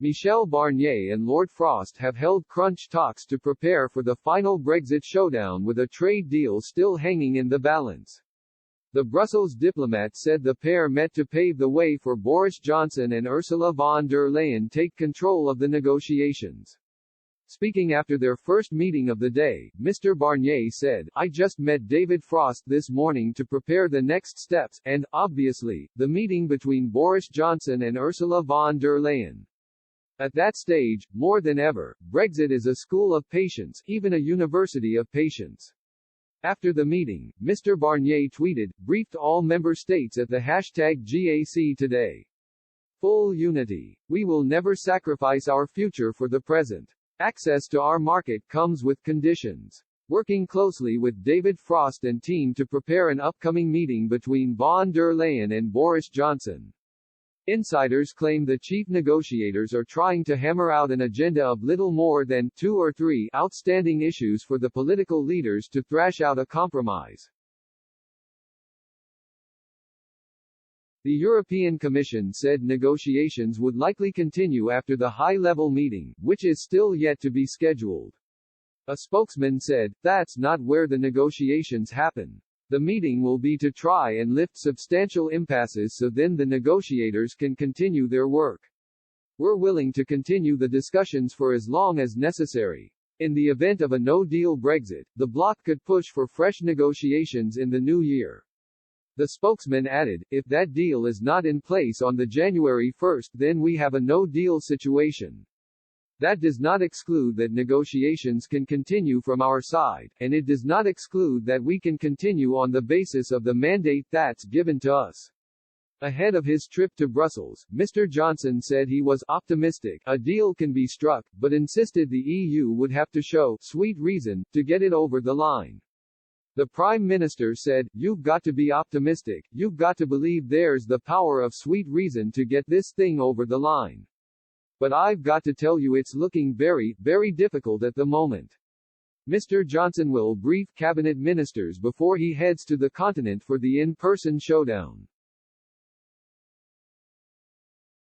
Michel Barnier and Lord Frost have held crunch talks to prepare for the final Brexit showdown with a trade deal still hanging in the balance. The Brussels diplomat said the pair met to pave the way for Boris Johnson and Ursula von der Leyen take control of the negotiations. Speaking after their first meeting of the day, Mr. Barnier said, "I just met David Frost this morning to prepare the next steps, and, obviously, the meeting between Boris Johnson and Ursula von der Leyen. At that stage, more than ever, Brexit is a school of patience, even a university of patience." After the meeting, Mr. Barnier tweeted, briefed all member states at the #GAC today. Full unity. We will never sacrifice our future for the present. Access to our market comes with conditions. Working closely with David Frost and team to prepare an upcoming meeting between von der Leyen and Boris Johnson. Insiders claim the chief negotiators are trying to hammer out an agenda of little more than 2 or 3 outstanding issues for the political leaders to thrash out a compromise. The European Commission said negotiations would likely continue after the high-level meeting, which is still yet to be scheduled. A spokesman said, "That's not where the negotiations happen. The meeting will be to try and lift substantial impasses so then the negotiators can continue their work. We're willing to continue the discussions for as long as necessary. In the event of a no-deal Brexit, the bloc could push for fresh negotiations in the new year." The spokesman added, "If that deal is not in place on the January 1st, then we have a no-deal situation. That does not exclude that negotiations can continue from our side, and it does not exclude that we can continue on the basis of the mandate that's given to us." Ahead of his trip to Brussels, Mr. Johnson said he was optimistic a deal can be struck, but insisted the EU would have to show sweet reason to get it over the line. The Prime Minister said, "You've got to be optimistic, you've got to believe there's the power of sweet reason to get this thing over the line. But I've got to tell you it's looking very, very difficult at the moment." Mr. Johnson will brief cabinet ministers before he heads to the continent for the in-person showdown.